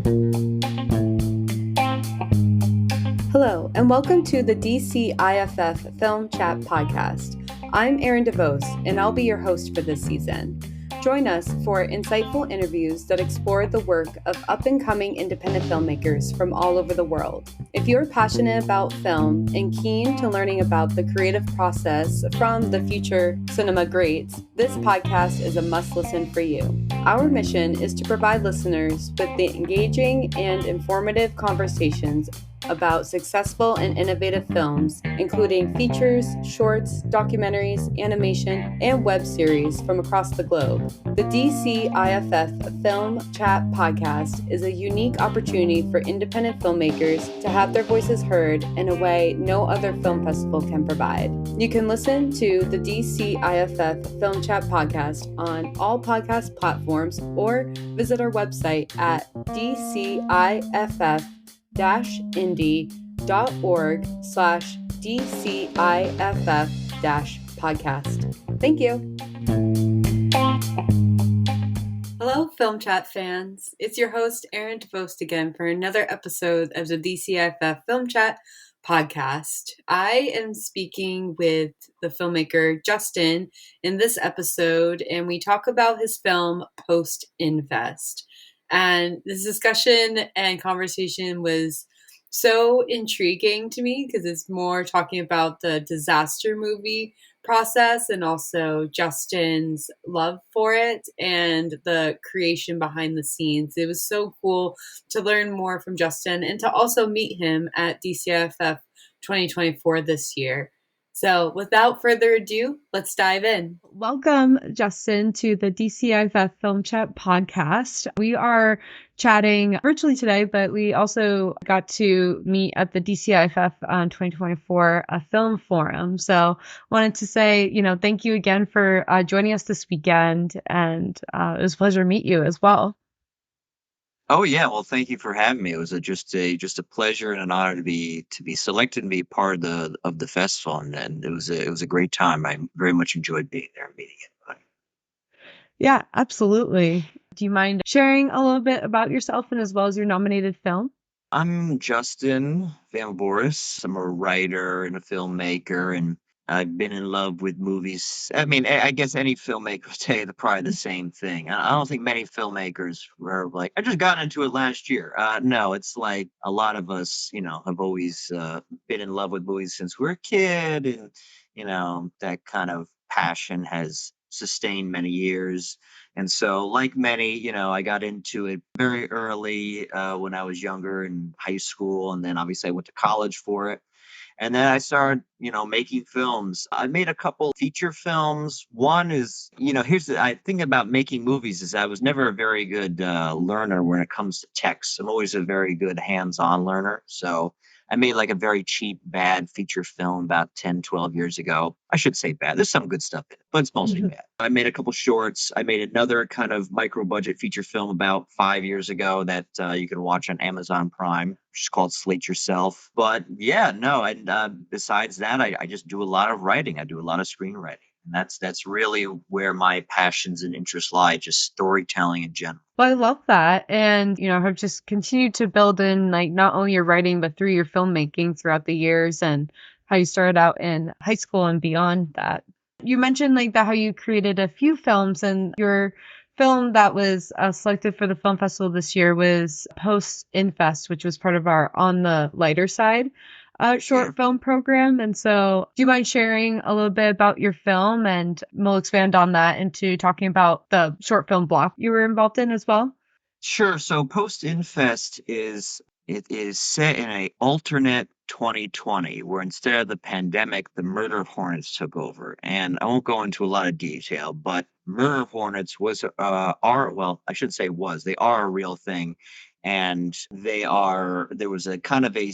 Hello, and welcome to the DCIFF Film Chat Podcast. I'm Erin DeVos, and I'll be your host for this season. Join us for insightful interviews that explore the work of up-and-coming independent filmmakers from all over the world. If you're passionate about film and keen to learning about the creative process from the future cinema greats, this podcast is a must-listen for you. Our mission is to provide listeners with the engaging and informative conversations about successful and innovative films, including features, shorts, documentaries, animation, and web series from across the globe. The DCIFF Film Chat Podcast is a unique opportunity for independent filmmakers to have their voices heard in a way no other film festival can provide. You can listen to the DCIFF Film Chat Podcast on all podcast platforms or visit our website at DCIFF-indie.org/DCIFF-podcast. Thank you. Hello, Film Chat fans. It's your host, Erin DeVos, again for another episode of the DCIFF Film Chat podcast. I am speaking with the filmmaker Justin in this episode, and we talk about his film Post-INFEST. And this discussion and conversation was so intriguing to me because it's more talking about the disaster movie process and also Justin's love for it and the creation behind the scenes. It was so cool to learn more from Justin and to also meet him at DCIFF 2024 this year. So without further ado, let's dive in. Welcome, Justin, to the DCIFF Film Chat podcast. We are chatting virtually today, but we also got to meet at the DCIFF 2024 Film Forum. So wanted to say, thank you again for joining us this weekend, and it was a pleasure to meet you as well. Oh yeah, well, thank you for having me. It was just a pleasure and an honor to be selected and be part of the festival, and it was a great time. I very much enjoyed being there and meeting everybody. Yeah, absolutely. Do you mind sharing a little bit about yourself and as well as your nominated film? I'm Justin Van Voorhis. I'm a writer and a filmmaker, and I've been in love with movies. I mean, I guess any filmmaker would say probably the same thing. I don't think many filmmakers were like, I just got into it last year. No, it's like a lot of us, have always been in love with movies since we were a kid, and that kind of passion has sustained many years. And so, like many, I got into it very early when I was younger in high school. And then obviously I went to college for it. And then I started, making films. I made a couple feature films. One is, I think about making movies is I was never a very good learner when it comes to text. I'm always a very good hands-on learner. So I made like a very cheap, bad feature film about 10, 12 years ago. I should say bad. There's some good stuff in it, but it's mostly bad. I made a couple shorts. I made another kind of micro budget feature film about 5 years ago that you can watch on Amazon Prime, which is called Slate Yourself. But yeah, no, and besides that, I just do a lot of writing. I do a lot of screenwriting. And that's really where my passions and interests lie, just storytelling in general. Well, I love that. And, have just continued to build in like not only your writing, but through your filmmaking throughout the years and how you started out in high school and beyond that. You mentioned like that how you created a few films, and your film that was selected for the film festival this year was Post-INFEST, which was part of our On the Lighter Side short film program. And so do you mind sharing a little bit about your film, and we'll expand on that into talking about the short film block you were involved in as well? Sure. So Post-INFEST is set in a alternate 2020 where instead of the pandemic, the murder hornets took over. And I won't go into a lot of detail, but murder hornets they are a real thing. And there was a kind of a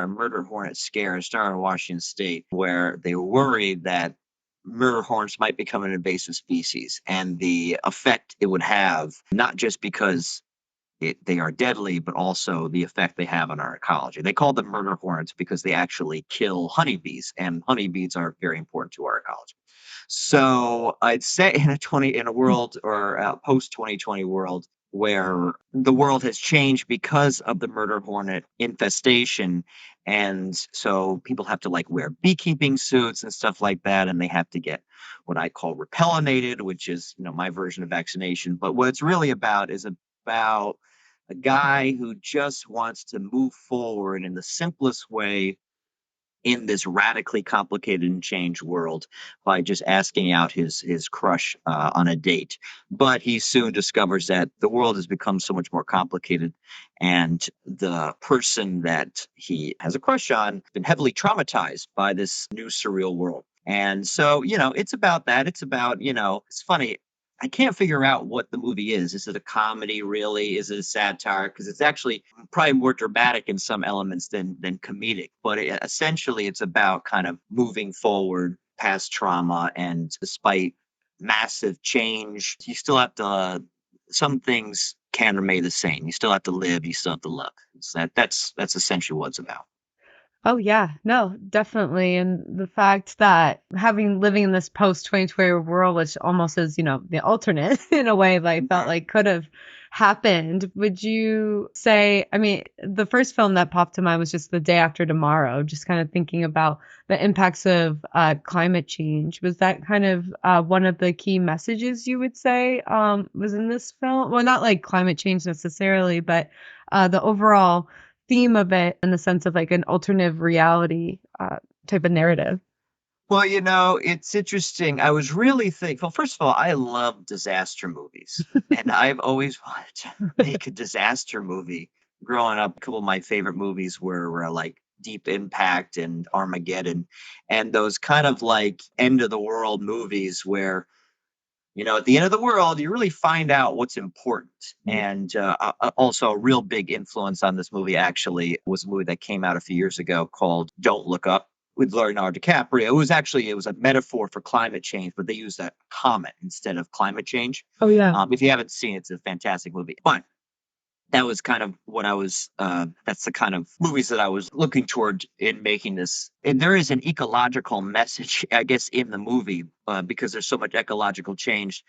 murder hornet scare started in Washington State where they were worried that murder hornets might become an invasive species and the effect it would have, not just because they are deadly, but also the effect they have on our ecology. They call them murder hornets because they actually kill honeybees, and honeybees are very important to our ecology. So I'd say in a world or a post 2020 world, where the world has changed because of the murder hornet infestation. And so people have to like wear beekeeping suits and stuff like that. And they have to get what I call repellinated, which is, my version of vaccination. But what it's really about is about a guy who just wants to move forward in the simplest way in this radically complicated and changed world by just asking out his crush on a date. But he soon discovers that the world has become so much more complicated, and the person that he has a crush on has been heavily traumatized by this new surreal world. And so, it's about that. It's about, it's funny. I can't figure out what the movie is. Is it a comedy, really? Is it a satire? Because it's actually probably more dramatic in some elements than comedic. But essentially, it's about kind of moving forward past trauma, and despite massive change, you still have to. Some things can remain the same. You still have to live. You still have to love. That's essentially what it's about. Oh yeah, no, definitely. And the fact that having living in this post 2020 world, which almost is, the alternate in a way that I felt like could have happened, would you say, I mean, the first film that popped to mind was just The Day After Tomorrow, just kind of thinking about the impacts of climate change. Was that kind of one of the key messages you would say was in this film? Well, not like climate change necessarily, but the overall theme of it in the sense of like an alternative reality type of narrative. Well, it's interesting. I was really thankful. First of all, I love disaster movies, and I've always wanted to make a disaster movie. Growing up, a couple of my favorite movies were like Deep Impact and Armageddon, and those kind of like end of the world movies where at the end of the world, you really find out what's important. And also, a real big influence on this movie actually was a movie that came out a few years ago called Don't Look Up with Leonardo DiCaprio. It was a metaphor for climate change, but they used a comet instead of climate change. Oh yeah. If you haven't seen it, it's a fantastic movie. But that was kind of what I was that's the kind of movies that I was looking toward in making this. And there is an ecological message, I guess, in the movie, because there's so much ecological change.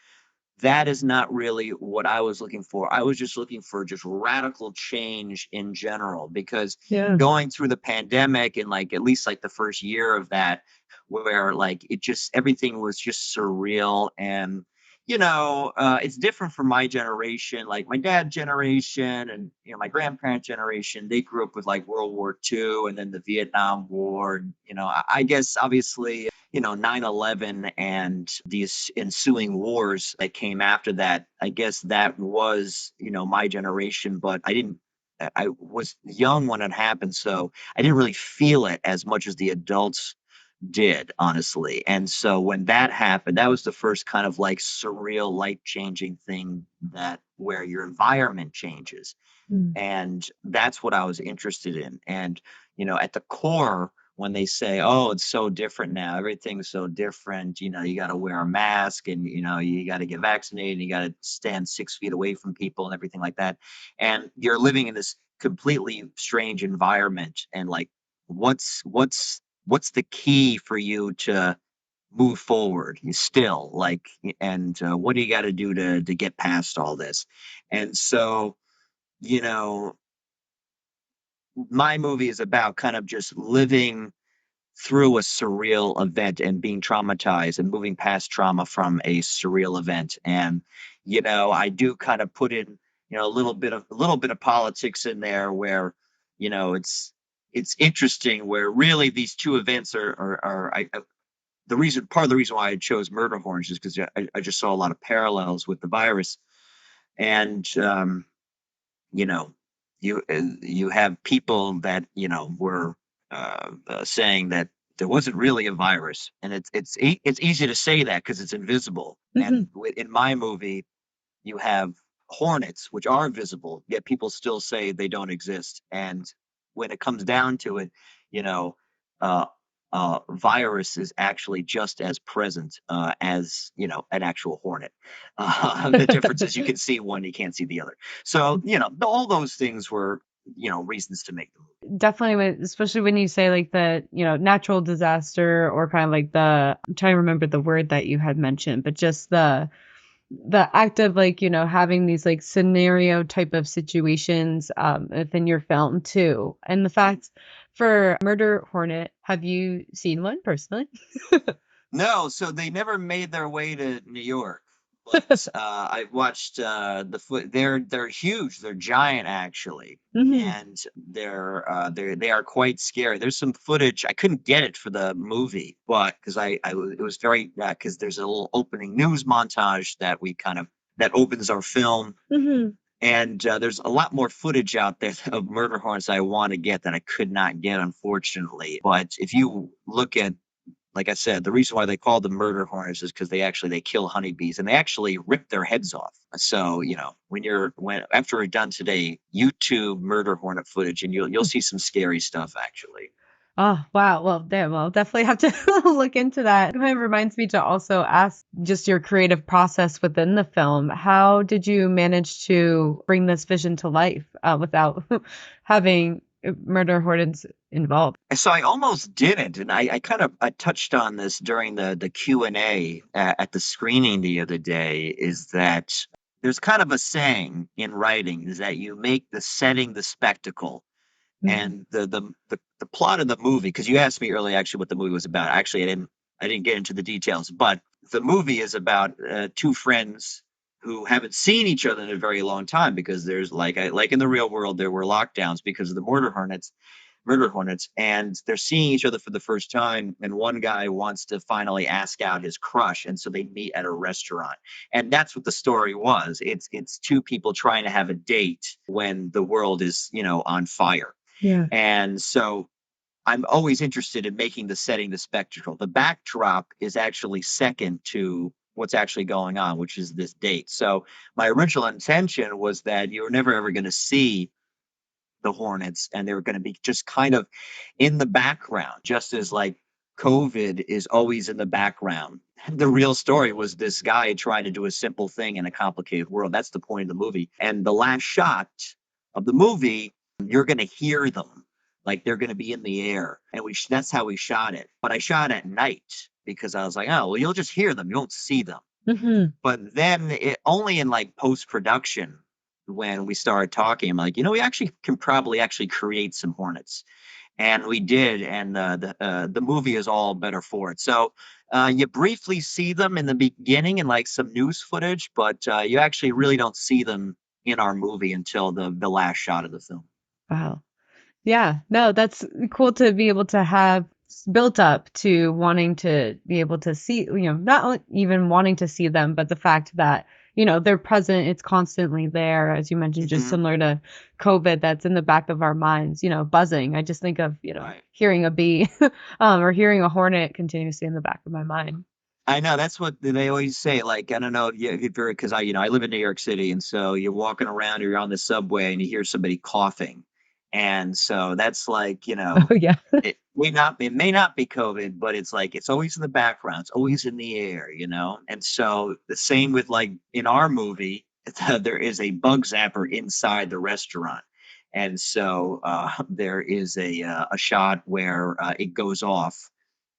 That is not really what I was looking for. I was just looking for just radical change in general, because Yeah. going through the pandemic and like at least like the first year of that, where like it just everything was just surreal. And it's different from my generation, like my dad generation and my grandparent generation. They grew up with like World War II and then the Vietnam War. And, I guess obviously 9/11 and these ensuing wars that came after that. I guess that was, my generation, but I was young when it happened, so I didn't really feel it as much as the adults did, honestly. And so when that happened, that was the first kind of like surreal, life changing thing that where your environment changes. Mm. And that's what I was interested in. And, at the core, when they say, oh, it's so different now, everything's so different, you got to wear a mask and, you got to get vaccinated, you got to stand 6 feet away from people and everything like that. And you're living in this completely strange environment. And like, what's the key for you to move forward still like, and what do you got to do to get past all this? And so, you know, my movie is about kind of just living through a surreal event and being traumatized and moving past trauma from a surreal event. And, I do kind of put in, a little bit of politics in there where, it's interesting where really these two events the reason part of the reason why I chose murder horns is because I just saw a lot of parallels with the virus. And you know, you have people that were saying that there wasn't really a virus, and it's easy to say that because it's invisible. Mhm. And in my movie, you have hornets, which are visible, yet people still say they don't exist. And when it comes down to it, you know, uh, virus is actually just as present as an actual hornet. The difference is you can see one, you can't see the other. So all those things were reasons to make the movie. Definitely, especially when you say like the, natural disaster or kind of like the, I'm trying to remember the word that you had mentioned, but just the the act of like, having these like scenario type of situations within your film too. And the fact for Murder Hornet, have you seen one personally? No, so they never made their way to New York. But I watched the foot. They're huge. They're giant actually, Hmm. and they are quite scary. There's some footage. I couldn't get it for the movie, but because it was very because there's a little opening news montage that we kind of that opens our film. Hmm. And there's a lot more footage out there of murder hornets I want to get that I could not get, unfortunately. But if you look at, like I said, the reason why they call them murder hornets is because they kill honeybees and they actually rip their heads off. So when after we're done today, YouTube murder hornet footage and you'll see some scary stuff actually. Oh, wow. Well, damn, I'll definitely have to look into that. It kind of reminds me to also ask just your creative process within the film. How did you manage to bring this vision to life without having murder hornets involved? So I almost didn't, and I kind of I touched on this during the Q&A at the screening the other day. Is that there's kind of a saying in writing is that you make the setting the spectacle. Mhm. And the plot of the movie, because you asked me earlier actually what the movie was about. Actually, I didn't get into the details, but the movie is about two friends who haven't seen each other in a very long time because there's like in the real world there were lockdowns because of the murder hornets, and they're seeing each other for the first time. And one guy wants to finally ask out his crush, and so they meet at a restaurant. And that's what the story was. It's two people trying to have a date when the world is on fire. Yeah. And so I'm always interested in making the setting the spectacle. The backdrop is actually second to what's actually going on, which is this date. So my original intention was that you were never ever going to see the Hornets and they were going to be just kind of in the background, just as like COVID is always in the background. The real story was this guy trying to do a simple thing in a complicated world. That's the point of the movie. And the last shot of the movie, you're going to hear them like they're going to be in the air. And that's how we shot it. But I shot at night because I was like, oh, well, you'll just hear them. You won't see them. Hmm. But then only in like post production when we started talking, I'm like, we actually can probably actually create some hornets, and we did, and the movie is all better for it. So you briefly see them in the beginning in like some news footage, but you actually really don't see them in our movie until the last shot of the film. Wow. Yeah, no, that's cool to be able to have built up to wanting to be able to see, not even wanting to see them, but the fact that, they're present, it's constantly there, as you mentioned, just Mhm. similar to COVID, that's in the back of our minds, buzzing. I just think of, Right. hearing a bee or hearing a hornet continuously in the back of my mind. I know that's what they always say. Like I don't know if you're because I live in New York City, and so you're walking around, you're on the subway, and you hear somebody coughing, and so that's like Oh, yeah. it may not be COVID, but it's like it's always in the background, it's always in the air, and so the same with like in our movie, there is a bug zapper inside the restaurant, and so there is a shot where it goes off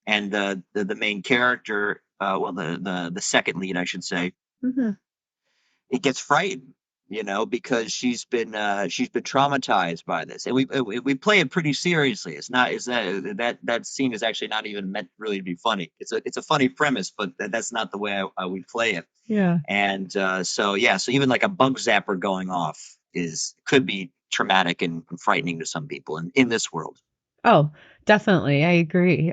and the main character, well, the second lead, I should say, Hmm. it gets frightened, because she's been traumatized by this, and we play it pretty seriously. It's not is that scene is actually not even meant really to be funny. It's a funny premise, but that's not the way we play it. Yeah. And so yeah, so even like a bug zapper going off is could be traumatic and frightening to some people in this world. Oh, definitely. I agree.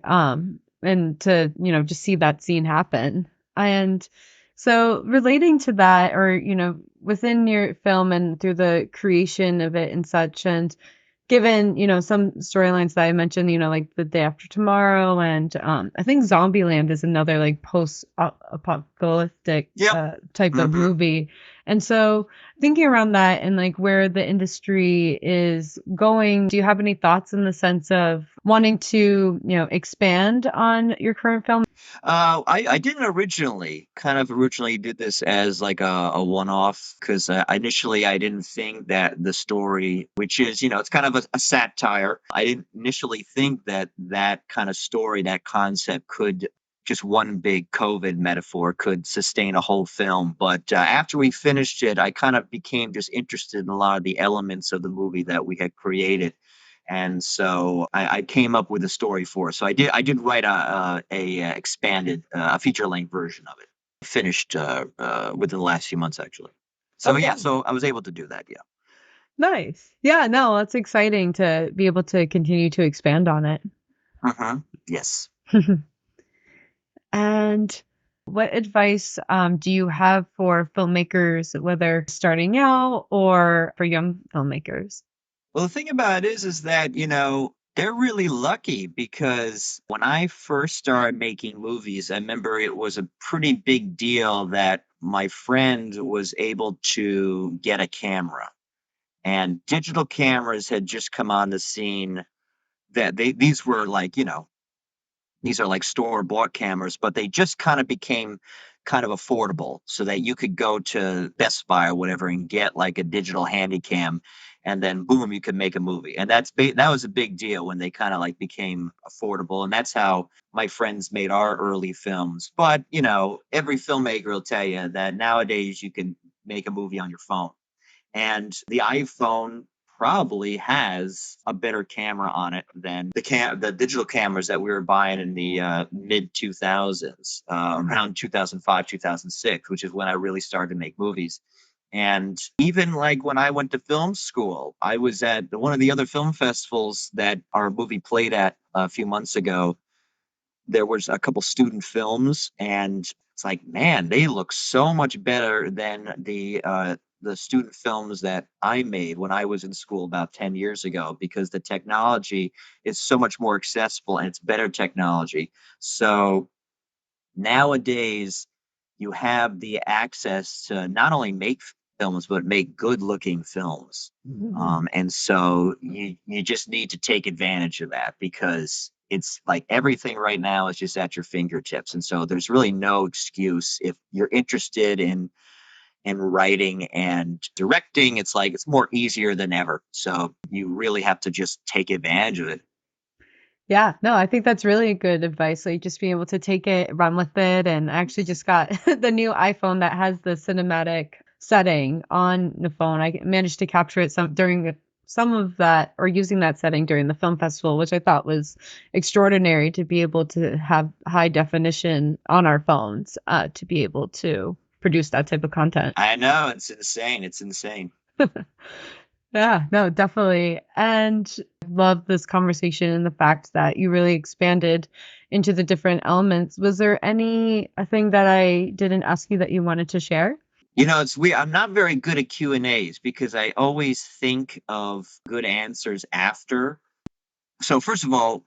And to, just see that scene happen. And so relating to that or, within your film and through the creation of it and such, and given, some storylines that I mentioned, like The Day After Tomorrow and I think Zombieland is another like post-apocalyptic Yep. type of Hmm. movie. And so thinking around that and like where the industry is going, do you have any thoughts in the sense of wanting to, expand on your current film? I didn't originally did this as like a one-off because initially I didn't think that the story, which is, it's kind of a satire. I didn't initially think that that kind of story, that concept could just one big COVID metaphor could sustain a whole film. But after we finished it, I kind of became just interested in a lot of the elements of the movie that we had created. And so I came up with a story for it. So I did write a expanded a feature length version of it. Finished within the last few months actually. So yeah, Okay. so I was able to do that. Yeah. Nice. Yeah, no, that's exciting to be able to continue to expand on it. Yes. And what advice do you have for filmmakers, whether starting out or for young filmmakers? Well, the thing about it is that, they're really lucky because when I first started making movies, I remember it was a pretty big deal that my friend was able to get a camera. And digital cameras had just come on the scene that these were like, these are like store bought cameras, but they just kind of became kind of affordable so that you could go to Best Buy or whatever and get like a digital handy cam, and then boom, you could make a movie. And that was a big deal when they kind of like became affordable. And that's how my friends made our early films. But, every filmmaker will tell you that nowadays you can make a movie on your phone. And the iPhone probably has a better camera on it than the digital cameras that we were buying in the mid 2000s, around 2005, 2006, which is when I really started to make movies. And even like when I went to film school, I was at one of the other film festivals that our movie played at a few months ago. There was a couple student films, and it's like, man, they look so much better than the student films that I made when I was in school about 10 years ago, because the technology is so much more accessible and it's better technology. So nowadays you have the access to not only make films but make good looking films. And so you just need to take advantage of that, because it's like everything right now is just at your fingertips. And so there's really no excuse if you're interested in writing and directing. It's like it's more easier than ever, so you really have to just take advantage of it. Yeah, no, I think that's really good advice. Like just being able to take it, run with it. And I actually just got the new iPhone that has the cinematic setting on the phone. I managed to capture it some of that, or using that setting during the film festival, which I thought was extraordinary to be able to have high definition on our phones, to be able to produce that type of content. I know, it's insane. It's insane. Yeah, no, definitely. And love this conversation and the fact that you really expanded into the different elements. Was there anything that I didn't ask you that you wanted to share? It's weird. I'm not very good at Q&As because I always think of good answers after. So first of all,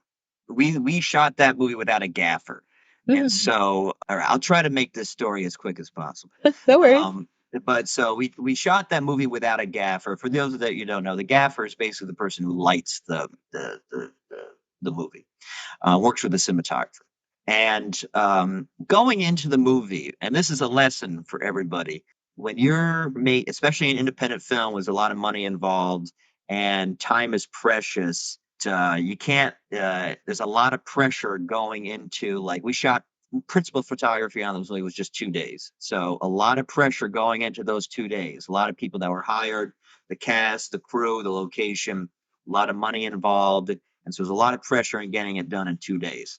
we shot that movie without a gaffer. And so all right, I'll try to make this story as quick as possible. No worries. Um, but so we shot that movie without a gaffer. For those that you don't know, the gaffer is basically the person who lights the movie. Works with the cinematographer. And going into the movie, and this is a lesson for everybody, when you're made, especially in independent film, there's a lot of money involved and time is precious. You can't, there's a lot of pressure going into, like, we shot principal photography on this movie was just 2 days. So a lot of pressure going into those 2 days. A lot of people that were hired, the cast, the crew, the location, a lot of money involved. And so there's a lot of pressure in getting it done in 2 days.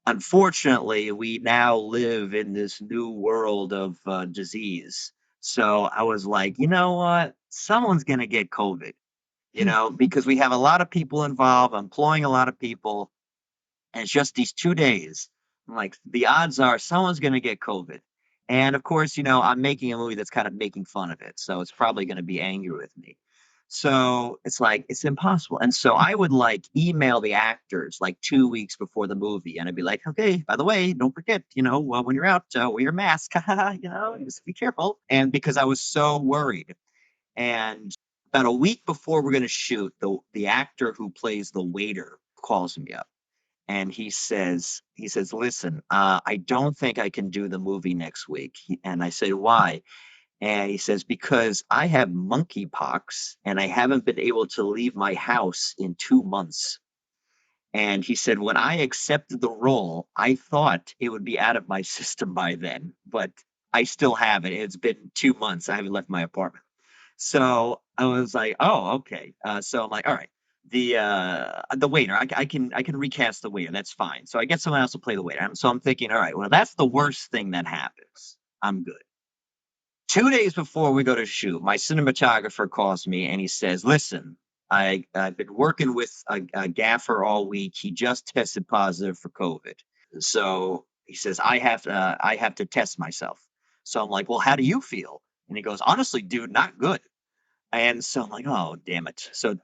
Unfortunately, we now live in this new world of disease. So I was like, you know what? Someone's going to get COVID, because we have a lot of people involved, employing a lot of people, and it's just these 2 days. I'm like, the odds are someone's going to get COVID. And of course, I'm making a movie that's kind of making fun of it. So it's probably going to be angry with me. So it's like, it's impossible. And so I would like email the actors like 2 weeks before the movie. And I'd be like, okay, by the way, don't forget, when you're out, wear your mask, just be careful. And because I was so worried. And about a week before we're going to shoot, the actor who plays the waiter calls me up, and he says, listen, I don't think I can do the movie next week. And I said, why? And he says, because I have monkeypox and I haven't been able to leave my house in 2 months. And he said, when I accepted the role, I thought it would be out of my system by then, but I still have it. It's been 2 months. I haven't left my apartment. So I was like, oh, okay. So I'm like, all right, the waiter, I can recast the waiter. That's fine. So I get someone else to play the waiter. So I'm thinking, all right, well, that's the worst thing that happens. I'm good. 2 days before we go to shoot, my cinematographer calls me and he says, listen, I've been working with a gaffer all week. He just tested positive for COVID. So he says, I have to test myself. So I'm like, well, how do you feel? And he goes, honestly, dude, not good. And so I'm like, oh, damn it. So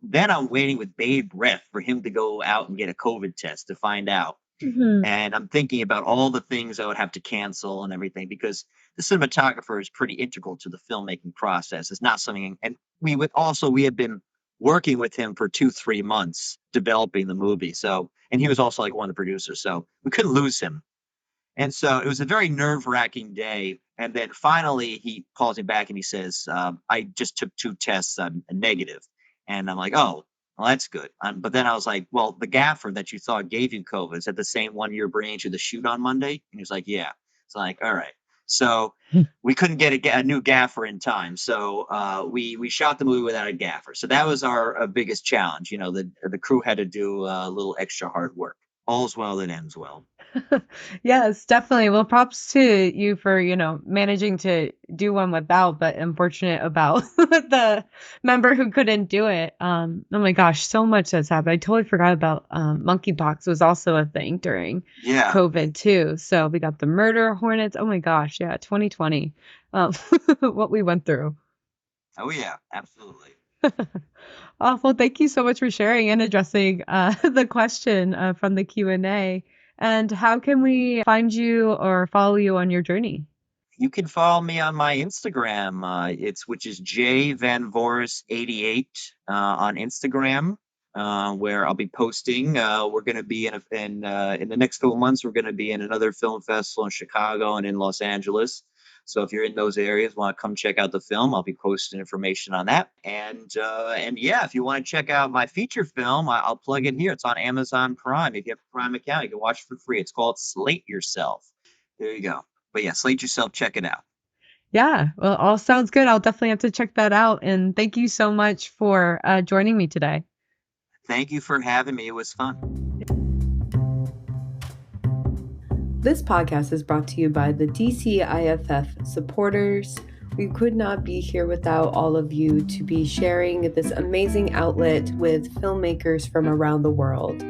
then I'm waiting with bated breath for him to go out and get a COVID test to find out. Mhm. And I'm thinking about all the things I would have to cancel and everything because the cinematographer is pretty integral to the filmmaking process. It's not something, and we had been working with him for 2-3 months developing the movie. So, and he was also like one of the producers. So we couldn't lose him. And so it was a very nerve-wracking day. And then finally, he calls me back and he says, I just took 2 tests. I'm negative. And I'm like, oh, well, that's good. But then I was like, well, the gaffer that you thought gave you COVID, is that the same one you're bringing to the shoot on Monday? And he was like, yeah. It's like, all right. So we couldn't get a new gaffer in time. So we shot the movie without a gaffer. So that was our biggest challenge. You know, the crew had to do a little extra hard work. All's well that ends well. Yes, definitely. Well, props to you for, managing to do one without, but unfortunate about the member who couldn't do it. Oh my gosh, so much has happened. I totally forgot about monkeypox was also a thing during Yeah. COVID too. So we got the murder hornets. Oh my gosh, yeah, 2020. Um, what we went through. Oh, yeah, absolutely. Oh, well, thank you so much for sharing and addressing the question from the Q&A. And how can we find you or follow you on your journey? You can follow me on my Instagram. Which is J Van Voorhis 88 on Instagram, where I'll be posting. We're going to be in the next couple months. We're going to be in another film festival in Chicago and in Los Angeles. So if you're in those areas, want to come check out the film, I'll be posting information on that. And yeah, if you want to check out my feature film, I'll plug it here. It's on Amazon Prime. If you have a Prime account, you can watch it for free. It's called Slate Yourself. There you go. But yeah, Slate Yourself, check it out. Yeah, well, all sounds good. I'll definitely have to check that out. And thank you so much for joining me today. Thank you for having me. It was fun. This podcast is brought to you by the DCIFF supporters. We could not be here without all of you to be sharing this amazing outlet with filmmakers from around the world.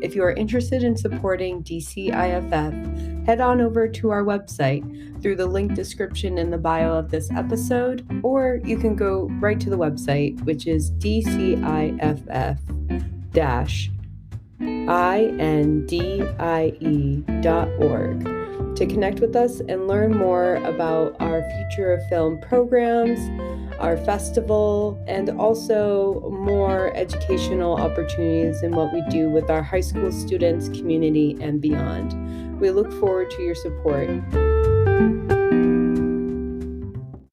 If you are interested in supporting DCIFF, head on over to our website through the link description in the bio of this episode, or you can go right to the website, which is DCIFF-INDIE.org, to connect with us and learn more about our Future of Film programs, our festival, and also more educational opportunities in what we do with our high school students, community, and beyond. We look forward to your support.